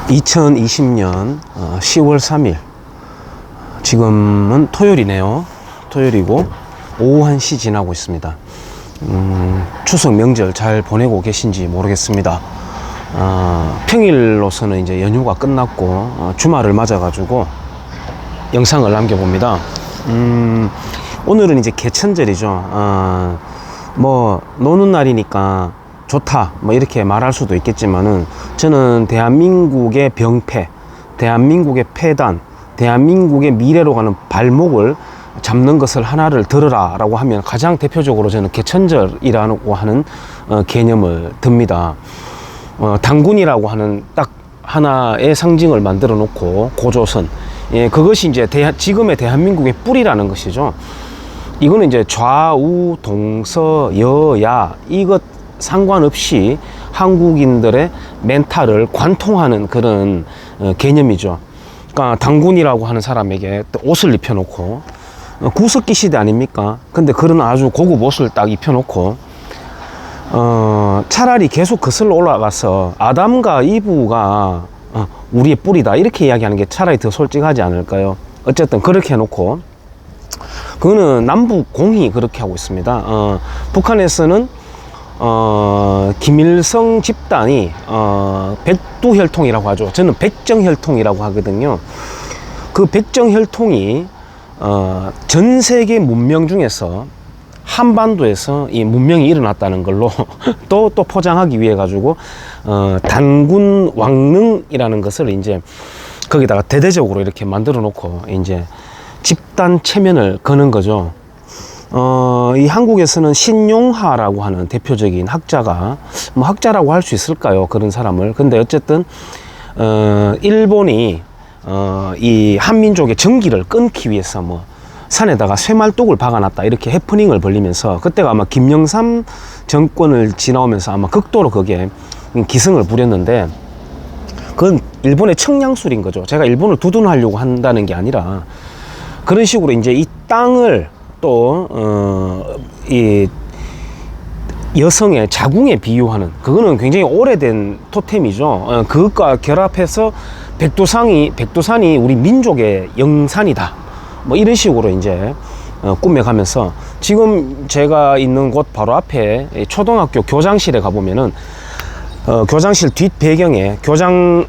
2020년 10월 3일 지금은 토요일이네요. 토요일이고 오후 1시 지나고 있습니다. 추석 명절 잘 보내고 계신지 모르겠습니다. 평일로서는 이제 연휴가 끝났고 주말을 맞아 가지고 영상을 남겨봅니다. 오늘은 이제 개천절이죠. 뭐 노는 날이니까 좋다 뭐 이렇게 말할 수도 있겠지만은, 저는 대한민국의 병폐, 대한민국의 폐단, 대한민국의 미래로 가는 발목을 잡는 것을 하나를 들으라 라고 하면 가장 대표적으로 저는 개천절이라고 하는 개념을 듭니다. 단군이라고 하는 딱 하나의 상징을 만들어 놓고 고조선, 그것이 이제 지금의 대한민국의 뿌리라는 것이죠. 이거는 이제 좌우 동서 여야 이것 상관없이 한국인들의 멘탈을 관통하는 그런 개념이죠. 그러니까 단군이라고 하는 사람에게 옷을 입혀놓고, 구석기 시대 아닙니까? 근데 그런 아주 고급 옷을 딱 입혀놓고, 차라리 계속 거슬러 올라가서 아담과 이브가 우리의 뿌리다 이렇게 이야기하는 게 차라리 더 솔직하지 않을까요? 어쨌든 그렇게 해놓고, 그거는 남북 공히 그렇게 하고 있습니다. 북한에서는 김일성 집단이 백두혈통이라고 하죠. 저는 백정혈통이라고 하거든요. 그 백정혈통이 전 세계 문명 중에서 한반도에서 이 문명이 일어났다는 걸로 또 포장하기 위해 가지고 단군 왕릉이라는 것을 이제 거기다가 대대적으로 이렇게 만들어 놓고 이제 집단 체면을 거는 거죠. 이 한국에서는 신용하라고 하는 대표적인 학자가, 뭐 학자라고 할 수 있을까요? 그런 사람을. 근데 어쨌든 일본이 이 한민족의 정기를 끊기 위해서 뭐 산에다가 쇠말뚝을 박아놨다 이렇게 해프닝을 벌리면서, 그때가 아마 김영삼 정권을 지나오면서 아마 극도로 그게 기승을 부렸는데, 그건 일본의 청량술인 거죠. 제가 일본을 두둔하려고 한다는 게 아니라 그런 식으로 이제 이 땅을 또 이 여성의 자궁에 비유하는, 그거는 굉장히 오래된 토템이죠. 그것과 결합해서 백두산이 우리 민족의 영산이다 뭐 이런 식으로 이제 꾸며가면서, 지금 제가 있는 곳 바로 앞에 초등학교 교장실에 가보면은 교장실 뒷배경에, 교장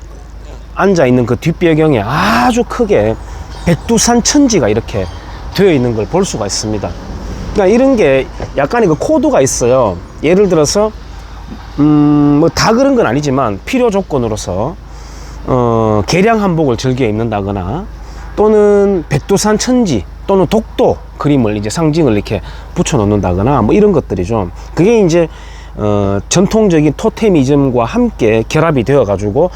앉아 있는 그 뒷배경에 아주 크게 백두산 천지가 이렇게 되어 있는 걸 볼 수가 있습니다. 그러니까 이런 게 약간의 그 코드가 있어요. 예를 들어서 뭐 다 그런 건 아니지만 필요 조건으로서 개량 한복을 즐겨 입는다거나, 또는 백두산 천지 또는 독도 그림을 이제 상징을 이렇게 붙여 놓는다거나 뭐 이런 것들이죠. 그게 이제 전통적인 토테미즘과 함께 결합이 되어 가지고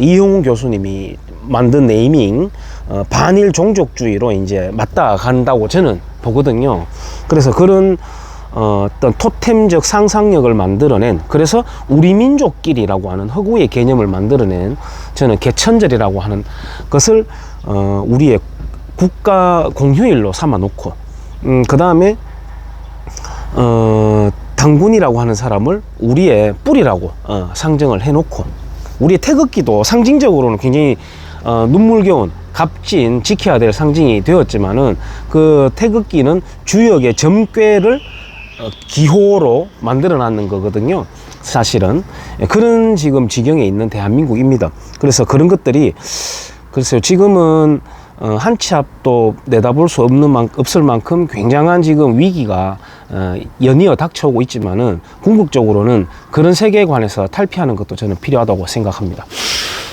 이용우 교수님이 만든 네이밍, 반일 종족주의로 이제 맞닿아 간다고 저는 보거든요. 그래서 그런 어떤 토템적 상상력을 만들어낸, 그래서 우리 민족끼리라고 하는 허구의 개념을 만들어낸, 저는 개천절이라고 하는 것을 우리의 국가 공휴일로 삼아 놓고, 그 다음에 단군이라고 하는 사람을 우리의 뿌리라고 상정을 해 놓고, 우리의 태극기도 상징적으로는 굉장히 눈물겨운 값진 지켜야 될 상징이 되었지만은, 그 태극기는 주역의 점괘를 기호로 만들어 놨는 거거든요. 사실은 그런 지금 지경에 있는 대한민국입니다. 그래서 그런 것들이, 글쎄요, 지금은 한 치 앞도 내다볼 수 없을 만큼 굉장한 지금 위기가 연이어 닥쳐오고 있지만은, 궁극적으로는 그런 세계관에서 탈피하는 것도 저는 필요하다고 생각합니다.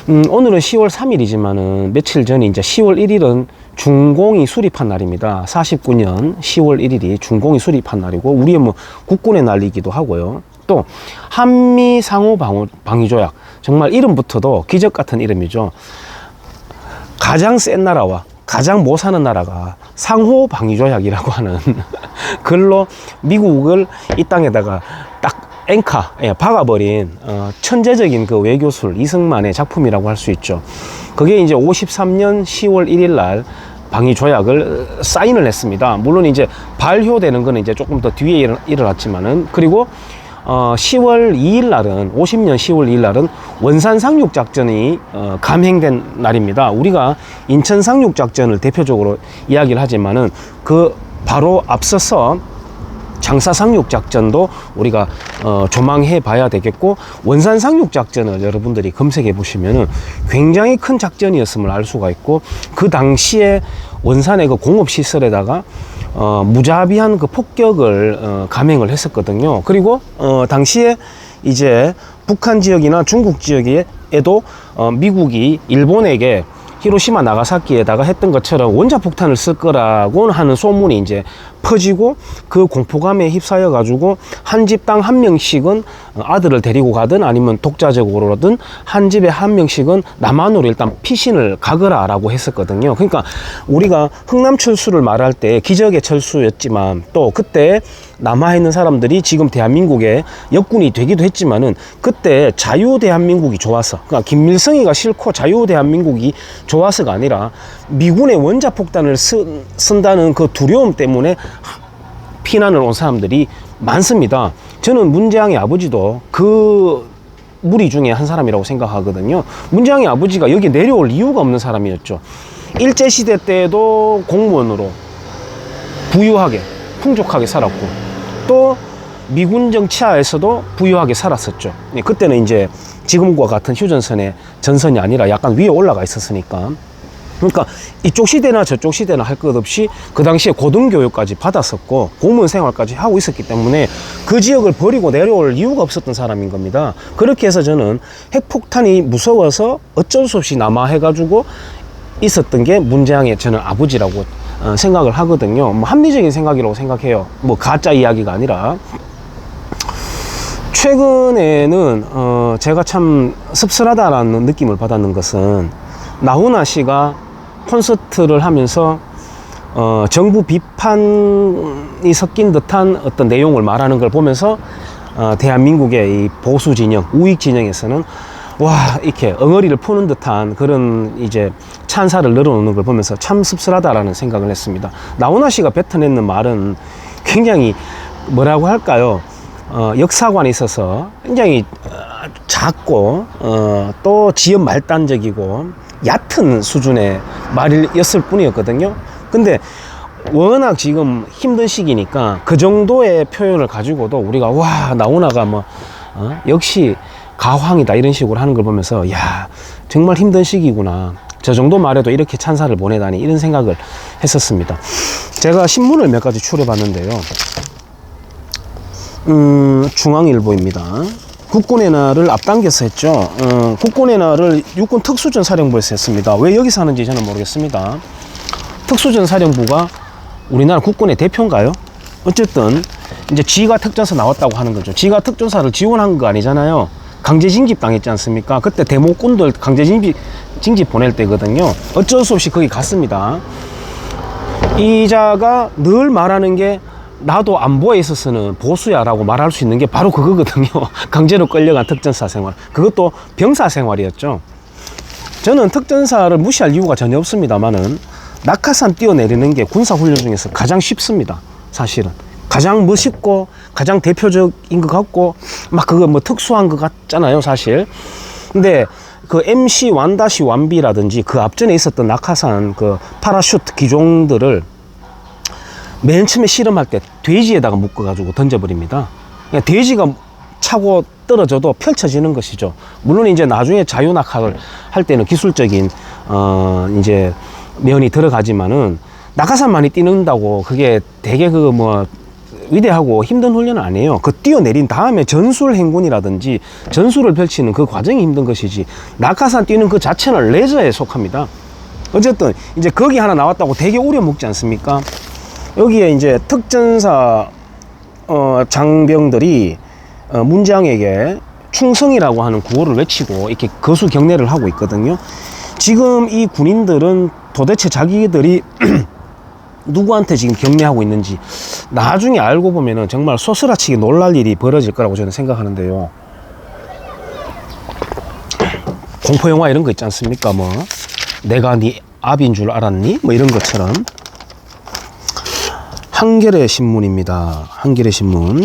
오늘은 10월 3일이지만은 며칠 전에 이제 10월 1일은 중공이 수립한 날입니다. 49년 10월 1일이 중공이 수립한 날이고, 우리의 뭐 국군의 날이기도 하고요. 또 한미 상호 방위 조약, 정말 이름부터도 기적 같은 이름이죠. 가장 센 나라와 가장 못 사는 나라가 상호 방위 조약이라고 하는 글로 미국을 이 땅에다가 딱 박아버린 천재적인 그 외교술 이승만의 작품이라고 할 수 있죠. 그게 이제 53년 10월 1일 날 방위 조약을 사인을 했습니다. 물론 이제 발효되는 거는 이제 조금 더 뒤에 일어났지만은, 그리고 10월 2일 날은 50년 10월 2일 날은 원산 상륙 작전이 감행된 날입니다. 우리가 인천 상륙 작전을 대표적으로 이야기를 하지만은 그 바로 앞서서 장사 상륙 작전도 우리가 조망해 봐야 되겠고, 원산 상륙 작전을 여러분들이 검색해 보시면은 굉장히 큰 작전이었음을 알 수가 있고, 그 당시에 원산의 그 공업 시설에다가 무자비한 그 폭격을 감행을 했었거든요. 그리고 당시에 이제 북한 지역이나 중국 지역에도 미국이 일본에게 히로시마 나가사키에다가 했던 것처럼 원자폭탄을 쓸 거라고 하는 소문이 이제 퍼지고, 그 공포감에 휩싸여 가지고 한 집당 한 명씩은 아들을 데리고 가든 아니면 독자적으로든 한 집에 한 명씩은 남한으로 일단 피신을 가거라 라고 했었거든요. 그러니까 우리가 흥남철수를 말할 때 기적의 철수였지만, 또 그때 남아있는 있는 사람들이 지금 대한민국의 역군이 되기도 했지만은, 그때 자유 대한민국이 좋아서, 그러니까 김일성이가 싫고 자유 대한민국이 좋아서가 아니라 미군의 원자폭탄을 쓴다는 그 두려움 때문에 피난을 온 사람들이 많습니다. 저는 문재양의 아버지도 그 무리 중에 한 사람이라고 생각하거든요. 문재양의 아버지가 여기 내려올 이유가 없는 사람이었죠. 일제시대 때도 공무원으로 부유하게 풍족하게 살았고, 또 미군 정치하에서도 부유하게 살았었죠. 그때는 이제 지금과 같은 휴전선의 전선이 아니라 약간 위에 올라가 있었으니까. 그러니까 이쪽 시대나 저쪽 시대나 할 것 없이 그 당시에 고등교육까지 받았었고 공무원 생활까지 하고 있었기 때문에 그 지역을 버리고 내려올 이유가 없었던 사람인 겁니다. 그렇게 해서 저는 핵폭탄이 무서워서 어쩔 수 없이 남아 해가지고 있었던 게 문재양의 저는 아버지라고 생각을 하거든요. 뭐 합리적인 생각이라고 생각해요. 뭐 가짜 이야기가 아니라. 최근에는 제가 참 씁쓸하다라는 느낌을 받았는 것은, 나훈아 씨가 콘서트를 하면서 정부 비판이 섞인 듯한 어떤 내용을 말하는 걸 보면서 대한민국의 이 보수 진영, 우익 진영에서는 와, 이렇게 엉어리를 푸는 듯한 그런 이제 찬사를 늘어놓는 걸 보면서 참 씁쓸하다라는 생각을 했습니다. 나훈아 씨가 뱉어내는 말은 굉장히 뭐라고 할까요? 역사관에 있어서 굉장히 작고 또 지연 말단적이고 얕은 수준의 말이었을 뿐이었거든요. 근데 워낙 지금 힘든 시기니까 그 정도의 표현을 가지고도 우리가 와, 나훈아가 뭐 역시 가황이다 이런 식으로 하는 걸 보면서, 야, 정말 힘든 시기구나, 저 정도 말해도 이렇게 찬사를 보내다니, 이런 생각을 했었습니다. 제가 신문을 몇 가지 추려봤는데요. 중앙일보입니다. 국군의 날을 앞당겨서 했죠. 국군의 날을 육군 특수전 사령부에서 했습니다. 왜 여기서 하는지 저는 모르겠습니다. 특수전 사령부가 우리나라 국군의 대표인가요? 어쨌든 이제 지가 특전사 나왔다고 하는 거죠. 지가 특전사를 지원한 거 아니잖아요. 강제 징집 당했지 않습니까? 그때 대목군들 강제 징집 보낼 때거든요. 어쩔 수 없이 거기 갔습니다. 이자가 늘 말하는 게, 나도 안보에 있어서는 보수야라고 말할 수 있는 게 바로 그거거든요. 강제로 끌려간 특전사 생활, 그것도 병사 생활이었죠. 저는 특전사를 무시할 이유가 전혀 없습니다만은, 낙하산 뛰어내리는 게 군사훈련 중에서 가장 쉽습니다. 사실은 가장 멋있고 가장 대표적인 것 같고 막 그거 뭐 특수한 것 같잖아요, 사실. 근데 그 MC-1-1B라든지 그 앞전에 있었던 낙하산 그 파라슈트 기종들을 맨 처음에 실험할 때 돼지에다가 묶어가지고 던져버립니다. 그냥 돼지가 차고 떨어져도 펼쳐지는 것이죠. 물론 이제 나중에 자유낙하를 할 때는 기술적인 이제 면이 들어가지만은, 낙하산 많이 뛰는다고 그게 되게 그 뭐 위대하고 힘든 훈련은 아니에요. 그 뛰어내린 다음에 전술 행군이라든지 전술을 펼치는 그 과정이 힘든 것이지, 낙하산 뛰는 그 자체는 레저에 속합니다. 어쨌든 이제 거기 하나 나왔다고 되게 우려먹지 않습니까? 여기에 이제 특전사 장병들이 문재양에게 충성이라고 하는 구호를 외치고 이렇게 거수 경례를 하고 있거든요. 지금 이 군인들은 도대체 자기들이 누구한테 지금 경례하고 있는지 나중에 알고 보면은 정말 소스라치게 놀랄 일이 벌어질 거라고 저는 생각하는데요. 공포영화 이런 거 있지 않습니까? 뭐 내가 네 아비인 줄 알았니? 뭐 이런 것처럼. 한겨레 신문입니다. 한겨레 신문.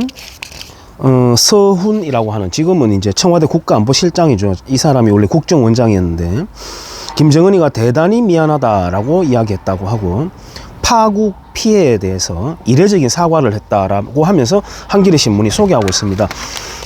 서훈이라고 하는, 지금은 이제 청와대 국가안보실장이죠. 이 사람이 원래 국정원장이었는데 김정은이가 대단히 미안하다라고 이야기했다고 하고, 파국 피해에 대해서 이례적인 사과를 했다라고 하면서 한겨레 신문이 소개하고 있습니다.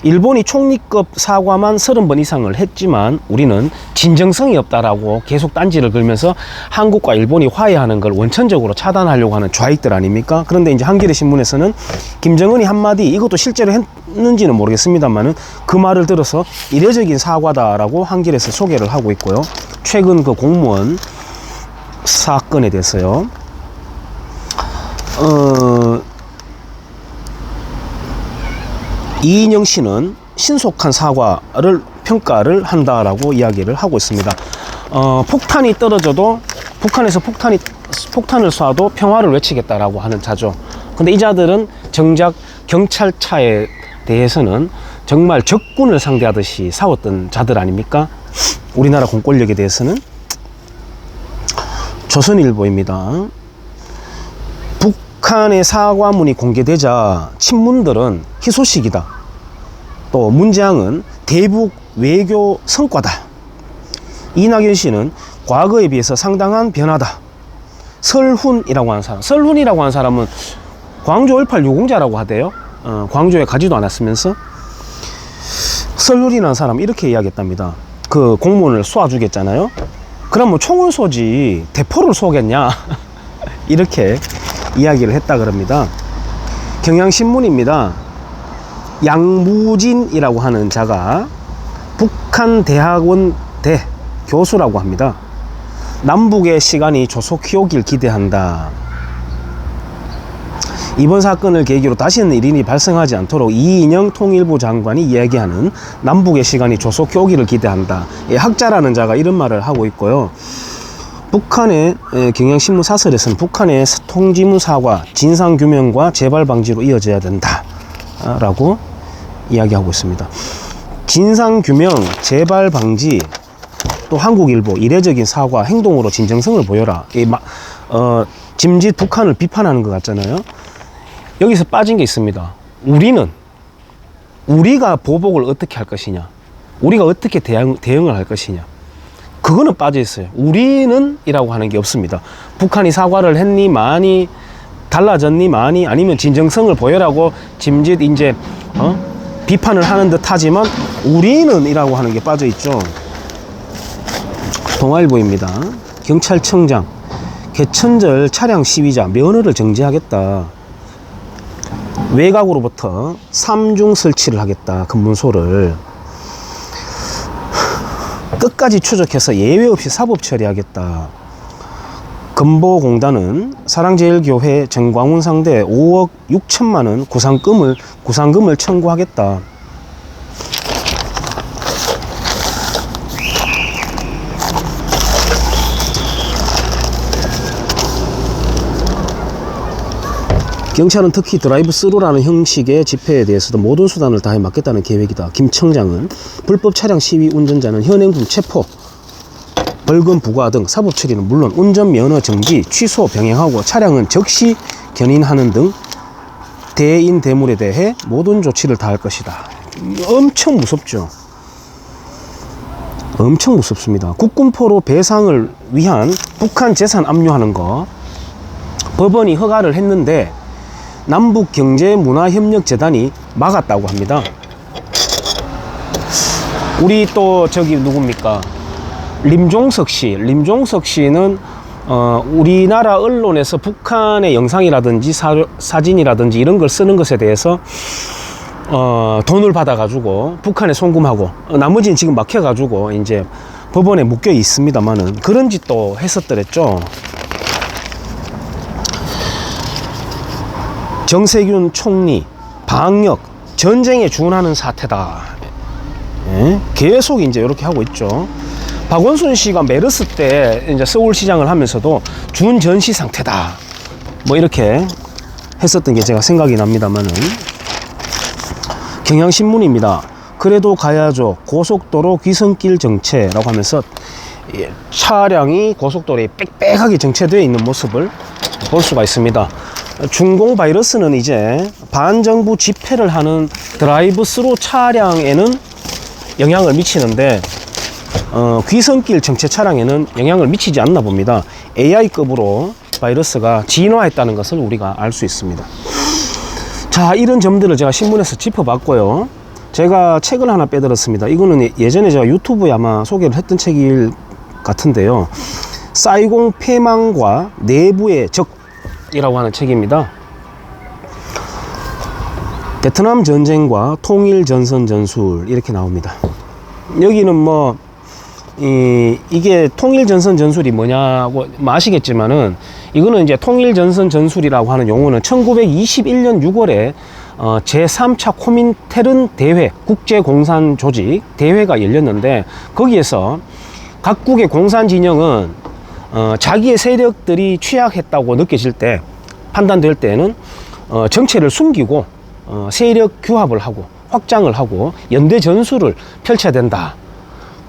일본이 총리급 사과만 30번 이상을 했지만 우리는 진정성이 없다라고 계속 딴지를 걸면서 한국과 일본이 화해하는 걸 원천적으로 차단하려고 하는 좌익들 아닙니까? 그런데 이제 한겨레 신문에서는 김정은이 한마디, 이것도 실제로 했는지는 모르겠습니다만은 그 말을 들어서 이례적인 사과다라고 한겨레에서 소개를 하고 있고요. 최근 그 공무원 사건에 대해서요. 이인영 씨는 신속한 사과를 평가를 한다라고 이야기를 하고 있습니다. 폭탄이 떨어져도 북한에서 폭탄을 쏴도 평화를 외치겠다라고 하는 자죠. 근데 이 자들은 정작 경찰차에 대해서는 정말 적군을 상대하듯이 싸웠던 자들 아닙니까? 우리나라 공권력에 대해서는. 조선일보입니다. 북한의 사과문이 공개되자 친문들은 희소식이다. 또 문재앙은 대북 외교 성과다. 이낙연 씨는 과거에 비해서 상당한 변화다. 설훈이라고 하는 사람, 설훈이라고 하는 사람은 광주 5.18 유공자라고 하대요. 광주에 가지도 않았으면서. 설훈이라는 사람 이렇게 이야기했답니다. 그 공무원을 쏴주겠잖아요. 그럼 뭐 총을 쏘지 대포를 쏘겠냐 이렇게 이야기를 했다 그럽니다. 경향신문입니다. 양무진이라고 하는 자가 북한대학원대 교수라고 합니다. 남북의 시간이 조속히 오길 기대한다. 이번 사건을 계기로 다시는 일인이 발생하지 않도록 이인영 통일부 장관이 이야기하는 남북의 시간이 조속히 오기를 기대한다. 학자라는 자가 이런 말을 하고 있고요. 북한의 경향신문 사설에서는 북한의 통지문 사과, 진상규명과 재발방지로 이어져야 된다 라고 이야기하고 있습니다. 진상규명, 재발방지, 또 한국일보 이례적인 사과, 행동으로 진정성을 보여라. 짐짓 북한을 비판하는 것 같잖아요. 여기서 빠진 게 있습니다. 우리가 보복을 어떻게 할 것이냐, 우리가 어떻게 대응을 할 것이냐, 그거는 빠져 있어요. 우리는 이라고 하는 게 없습니다. 북한이 사과를 했니 많이, 달라졌니 많이, 아니면 진정성을 보여라고 짐짓 이제 비판을 하는 듯 하지만 우리는 이라고 하는 게 빠져 있죠. 동아일보입니다. 경찰청장 개천절 차량 시위자 면허를 정지하겠다. 외곽으로부터 3중 설치를 하겠다. 검문소를 끝까지 추적해서 예외 없이 사법 처리하겠다. 건보공단은 사랑제일교회 정광훈 상대 5억 6천만 원 구상금을 청구하겠다. 경찰은 특히 드라이브 스루라는 형식의 집회에 대해서도 모든 수단을 다해 막겠다는 계획이다. 김 청장은 불법 차량 시위 운전자는 현행범 체포, 벌금 부과 등 사법 처리는 물론 운전면허 정지, 취소, 병행하고 차량은 즉시 견인하는 등 대인 대물에 대해 모든 조치를 다할 것이다. 엄청 무섭죠. 엄청 무섭습니다. 국군포로 배상을 위한 북한 재산 압류하는 거 법원이 허가를 했는데 남북경제문화협력재단이 막았다고 합니다. 우리 또 저기 누굽니까? 림종석 씨는 우리나라 언론에서 북한의 영상이라든지 사진이라든지 이런 걸 쓰는 것에 대해서 돈을 받아가지고 북한에 송금하고 나머지는 지금 막혀가지고 이제 법원에 묶여 있습니다만은 그런 짓도 했었더랬죠. 정세균 총리, 방역, 전쟁에 준하는 사태다. 예? 계속 이제 이렇게 하고 있죠. 박원순 씨가 메르스 때 이제 서울시장을 하면서도 준전시 상태다. 뭐 이렇게 했었던 게 제가 생각이 납니다만은. 경향신문입니다. 그래도 가야죠. 고속도로 귀성길 정체라고 하면서 차량이 고속도로에 빽빽하게 정체되어 있는 모습을 볼 수가 있습니다. 중공 바이러스는 이제 반정부 집회를 하는 드라이브 스루 차량에는 영향을 미치는데 귀성길 정체 차량에는 영향을 미치지 않나 봅니다. AI급으로 바이러스가 진화했다는 것을 우리가 알 수 있습니다. 자, 이런 점들을 제가 신문에서 짚어봤고요. 제가 책을 하나 빼들었습니다. 이거는 예전에 제가 유튜브에 아마 소개를 했던 책일 같은데요. 사이공 패망과 내부의 적이라고 하는 책입니다. 베트남 전쟁과 통일 전선 전술 이렇게 나옵니다. 여기는 뭐 이게 통일 전선 전술이 뭐냐고 아시겠지만은 이거는 이제 통일 전선 전술이라고 하는 용어는 1921년 6월에 제3차 코민테른 대회 국제공산 조직 대회가 열렸는데 거기에서 각국의 공산 진영은 자기의 세력들이 취약했다고 느껴질 때 판단될 때는 정체를 숨기고 세력 규합을 하고 확장을 하고 연대 전술을 펼쳐야 된다.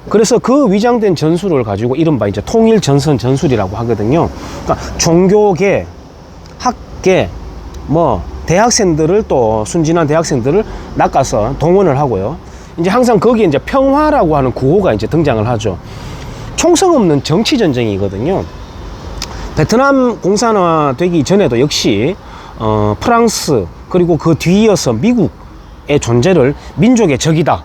그래서 그 위장된 전술을 가지고 이른바 이제 통일 전선 전술이라고 하거든요. 그러니까 종교계, 학계, 뭐 대학생들을 또 순진한 대학생들을 낚아서 동원을 하고요. 이제 항상 거기에 이제 평화라고 하는 구호가 이제 등장을 하죠. 총성 없는 정치 전쟁이거든요. 베트남 공산화 되기 전에도 역시 프랑스 그리고 그 뒤이어서 미국의 존재를 민족의 적이다,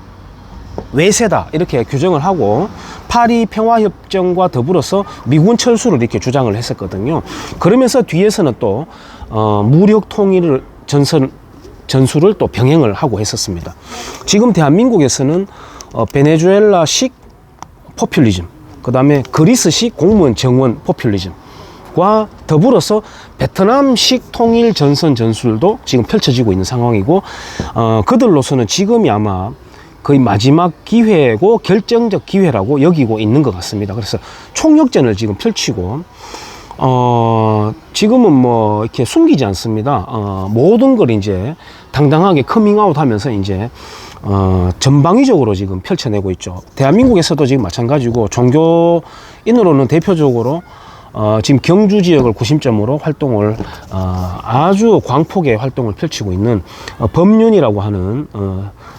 외세다 이렇게 규정을 하고 파리 평화협정과 더불어서 미군 철수를 이렇게 주장을 했었거든요. 그러면서 뒤에서는 또 무력 통일 전술을 또 병행을 하고 했었습니다. 지금 대한민국에서는 베네수엘라식 포퓰리즘, 그 다음에 그리스식 공무원 정원 포퓰리즘과 더불어서 베트남식 통일 전선 전술도 지금 펼쳐지고 있는 상황이고 그들로서는 지금이 아마 거의 마지막 기회고 결정적 기회라고 여기고 있는 것 같습니다. 그래서 총력전을 지금 펼치고 지금은 뭐 이렇게 숨기지 않습니다. 모든 걸 이제 당당하게 커밍아웃 하면서 이제 전방위적으로 지금 펼쳐내고 있죠. 대한민국에서도 지금 마찬가지고 종교인으로는 대표적으로 지금 경주 지역을 구심점으로 활동을 아주 광폭의 활동을 펼치고 있는 법륜이라고 하는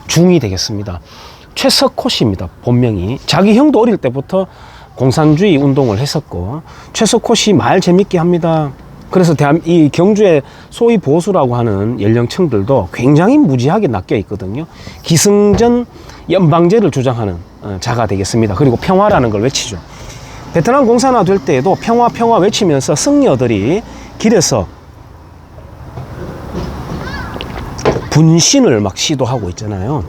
중이 되겠습니다. 최석호 씨입니다. 본명이. 자기 형도 어릴 때부터 공산주의 운동을 했었고 최석호 씨 말 재밌게 합니다. 그래서 이 경주의 소위 보수라고 하는 연령층들도 굉장히 무지하게 낚여 있거든요. 기승전 연방제를 주장하는 자가 되겠습니다. 그리고 평화라는 걸 외치죠. 베트남 공산화 될 때에도 평화 외치면서 승려들이 길에서 분신을 막 시도하고 있잖아요.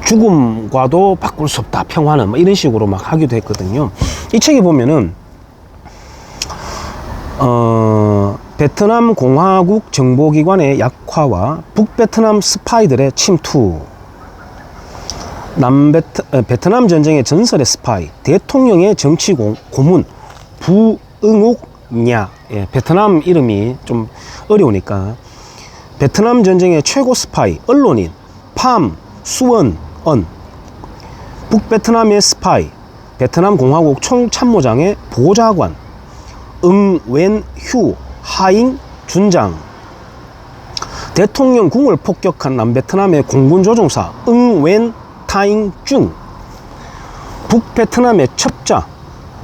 죽음과도 바꿀 수 없다, 평화는 뭐 이런 식으로 막 하기도 했거든요. 이 책에 보면은 베트남 공화국 정보기관의 약화와 북베트남 스파이들의 침투, 베트남 전쟁의 전설의 스파이, 대통령의 정치 고문, 부응욱냐. 예, 베트남 이름이 좀 어려우니까 베트남 전쟁의 최고 스파이, 언론인, 팜, 수원, 북베트남의 스파이, 베트남 공화국 총참모장의 보좌관, 응웬휴 하잉 준장, 대통령 궁을 폭격한 남베트남의 공군 조종사 응웬 타잉중, 북베트남의 첩자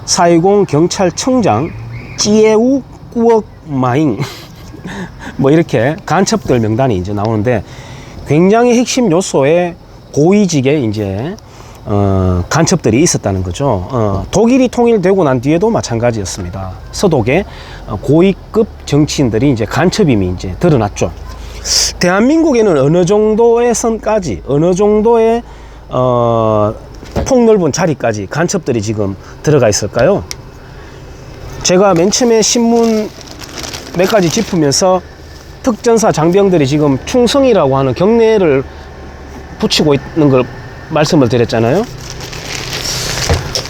사이공 경찰청장 찌에우 꾸억 마잉 뭐 이렇게 간첩들 명단이 이제 나오는데 굉장히 핵심 요소의 고위직의 이제 간첩들이 있었다는 거죠. 독일이 통일되고 난 뒤에도 마찬가지였습니다. 서독의 고위급 정치인들이 이제 간첩임이 이제 드러났죠. 대한민국에는 어느 정도의 선까지, 어느 정도의 폭넓은 자리까지 간첩들이 지금 들어가 있을까요? 제가 맨 처음에 신문 몇 가지 짚으면서 특전사 장병들이 지금 충성이라고 하는 경례를 붙이고 있는 걸 말씀을 드렸잖아요.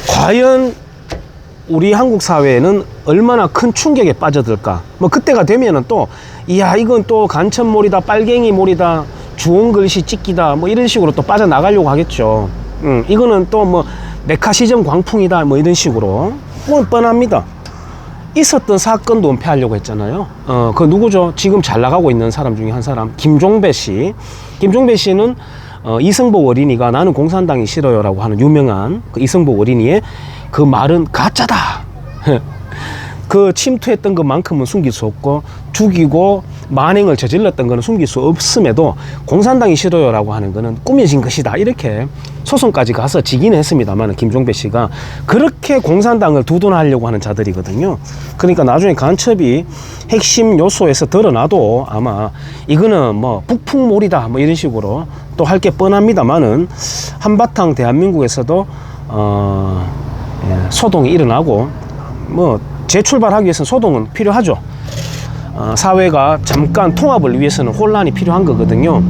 과연 우리 한국 사회에는 얼마나 큰 충격에 빠져들까. 뭐 그때가 되면은 또 이야 이건 또 간첩몰이다, 빨갱이몰이다, 주홍글씨 찍기다, 뭐 이런 식으로 또 빠져나가려고 하겠죠. 이거는 또 뭐 메카시즘 광풍이다, 뭐 이런 식으로 뻔합니다. 있었던 사건도 은폐하려고 했잖아요. 그 누구죠? 지금 잘 나가고 있는 사람 중에 한 사람, 김종배 씨. 김종배 씨는 이승복 어린이가 나는 공산당이 싫어요라고 하는 유명한 그 이승복 어린이의 그 말은 가짜다. 그 침투했던 것만큼은 숨길 수 없고 죽이고 만행을 저질렀던 거는 숨길 수 없음에도 공산당이 싫어요라고 하는 거는 꾸며진 것이다. 이렇게 소송까지 가서 지기는 했습니다만 김종배 씨가 그렇게 공산당을 두둔하려고 하는 자들이거든요. 그러니까 나중에 간첩이 핵심 요소에서 드러나도 아마 이거는 뭐 북풍몰이다 뭐 이런 식으로 또 할 게 뻔합니다만은 한바탕 대한민국에서도 소동이 일어나고 뭐 재출발하기 위해서는 소동은 필요하죠. 사회가 잠깐 통합을 위해서는 혼란이 필요한 거거든요.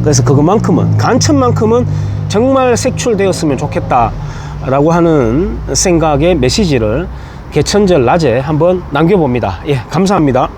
그래서 그것만큼은 간첩만큼은 정말 색출되었으면 좋겠다라고 하는 생각의 메시지를 개천절 낮에 한번 남겨봅니다. 예, 감사합니다.